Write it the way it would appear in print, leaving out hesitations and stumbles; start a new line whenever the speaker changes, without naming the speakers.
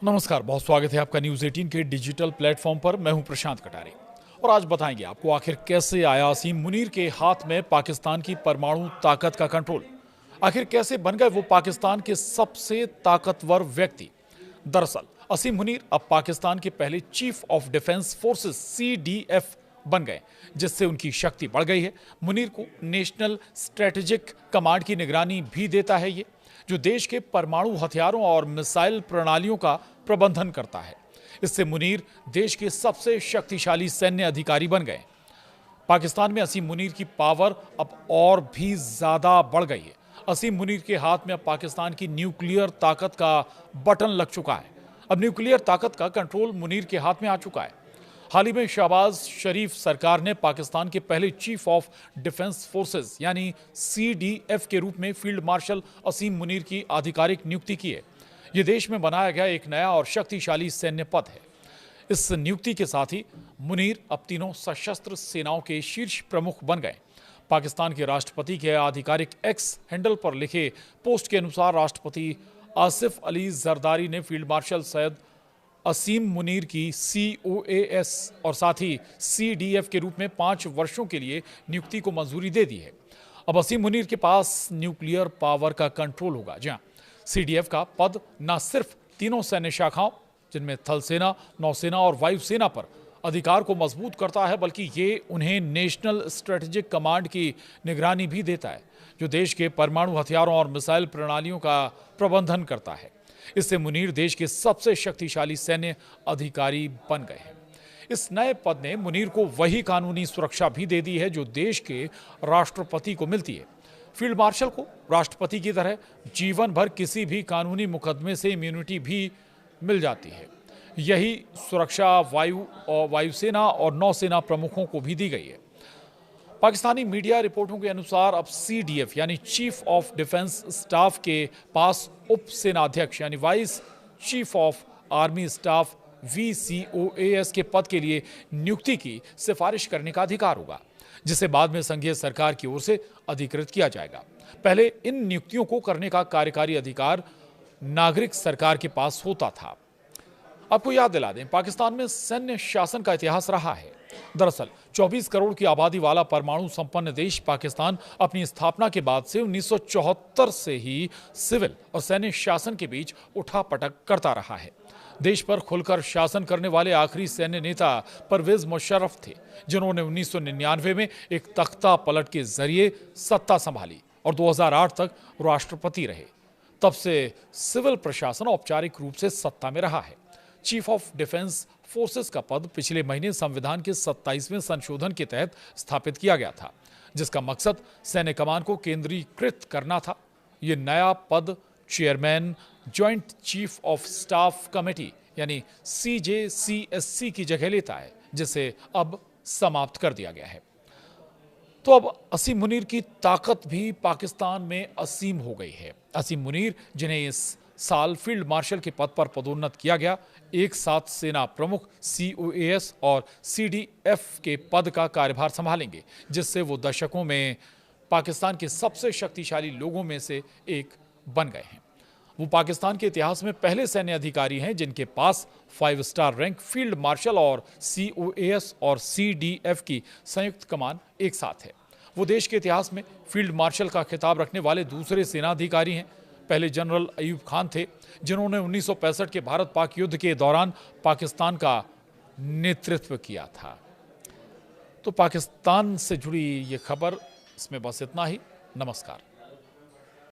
नमस्कार, बहुत स्वागत है आपका न्यूज़ 18 के डिजिटल प्लेटफॉर्म पर। मैं हूं प्रशांत कटारे और आज बताएंगे आपको आखिर कैसे आया असीम मुनीर के हाथ में पाकिस्तान की परमाणु ताकत का कंट्रोल। आखिर कैसे बन गए वो पाकिस्तान के सबसे ताकतवर व्यक्ति। दरअसल असीम मुनीर अब पाकिस्तान के पहले chief of defence forces CDF बन गए, जिससे उनकी शक्ति बढ़ गई है। मुनीर को नेशनल स्ट्रेटेजिक कमांड की निगरानी भी देता है ये, जो देश के परमाणु हथियारों और मिसाइल प्रणालियों का प्रबंधन करता है। इससे मुनीर देश के सबसे शक्तिशाली सैन्य अधिकारी बन गए। पाकिस्तान में असीम मुनीर की पावर अब और भी ज्यादा बढ़ गई है। असीम मुनीर के हाथ में अब पाकिस्तान की न्यूक्लियर ताकत का बटन लग चुका है। अब न्यूक्लियर ताकत का कंट्रोल मुनीर के हाथ में आ चुका है। हाल ही में शहबाज शरीफ सरकार ने पाकिस्तान के पहले चीफ ऑफ डिफेंस फोर्सेस यानी CDF के रूप में फील्ड मार्शल असीम मुनीर की आधिकारिक नियुक्ति की है। ये देश में बनाया गया एक नया और शक्तिशाली सैन्य पद है। इस नियुक्ति के साथ ही मुनीर अब तीनों सशस्त्र सेनाओं के शीर्ष प्रमुख बन गए। पाकिस्तान के राष्ट्रपति के आधिकारिक एक्स हैंडल पर लिखे पोस्ट के अनुसार राष्ट्रपति आसिफ अली जरदारी ने फील्ड मार्शल सैयद असीम मुनीर की COAS और साथ ही CDF के रूप में 5 वर्षों के लिए नियुक्ति को मंजूरी दे दी है। अब असीम मुनीर के पास न्यूक्लियर पावर का कंट्रोल होगा। जी हाँ, CDF का पद न सिर्फ तीनों सैन्य शाखाओं जिनमें थल सेना, नौसेना और वायुसेना पर अधिकार को मजबूत करता है, बल्कि ये उन्हें नेशनल स्ट्रेटेजिक कमांड की निगरानी भी देता है, जो देश के परमाणु हथियारों और मिसाइल प्रणालियों का प्रबंधन करता है। इससे मुनीर देश के सबसे शक्तिशाली सैन्य अधिकारी बन गए हैं। इस नए पद ने मुनीर को वही कानूनी सुरक्षा भी दे दी है जो देश के राष्ट्रपति को मिलती है। फील्ड मार्शल को राष्ट्रपति की तरह जीवन भर किसी भी कानूनी मुकदमे से इम्यूनिटी भी मिल जाती है। यही सुरक्षा वायुसेना और नौसेना प्रमुखों को भी दी गई है। पाकिस्तानी मीडिया रिपोर्टों के अनुसार अब CDF यानी चीफ ऑफ डिफेंस स्टाफ के पास उप सेनाध्यक्ष यानी vice chief of army staff VCOAS के पद के लिए नियुक्ति की सिफारिश करने का अधिकार होगा, जिसे बाद में संघीय सरकार की ओर से अधिकृत किया जाएगा। पहले इन नियुक्तियों को करने का कार्यकारी अधिकार नागरिक सरकार के पास होता था। आपको याद दिला दें, पाकिस्तान में सैन्य शासन का इतिहास रहा है। दरअसल 24 करोड़ की आबादी वाला परमाणु संपन्न देश पाकिस्तान अपनी स्थापना के बाद से 1974 से ही सिविल और सैन्य शासन के बीच उठापटक करता रहा है। देश पर खुलकर शासन करने वाले आखिरी सैन्य नेता परवेज मुशर्रफ थे, जिन्होंने 1999 में एक तख्ता पलट के जरिए सत्ता संभाली और 2008 तक राष्ट्रपति रहे। तब से सिविल प्रशासन औपचारिक रूप से सत्ता में रहा है। चीफ ऑफ डिफेंस फोर्सेस का पद पिछले महीने संविधान के 27वें संशोधन के तहत स्थापित किया गया था, जिसका मकसद सैन्य कमान को केंद्रीकृत करना था। यह नया पद chairman joint chief of staff committee यानी CJCSC की जगह लेता है, जिसे अब समाप्त कर दिया गया है। तो अब असीम मुनीर की ताकत भी पाकिस्तान में असीम हो गई है। असीम मुनीर, जिन्हें इस साल फील्ड मार्शल के पद पर पदोन्नत किया गया, एक साथ सेना प्रमुख COAS और CDF के पद का कार्यभार संभालेंगे, जिससे वो दशकों में पाकिस्तान के सबसे शक्तिशाली लोगों में से एक बन गए हैं। वो पाकिस्तान के इतिहास में पहले सैन्य अधिकारी हैं जिनके पास 5 स्टार रैंक फील्ड मार्शल और COAS और CDF की संयुक्त कमान एक साथ है। वो देश के इतिहास में फील्ड मार्शल का खिताब रखने वाले दूसरे सेनाधिकारी हैं। पहले जनरल अयूब खान थे, जिन्होंने 1965 के भारत पाक युद्ध के दौरान पाकिस्तान का नेतृत्व किया था। तो पाकिस्तान से जुड़ी ये खबर, इसमें बस इतना ही। नमस्कार।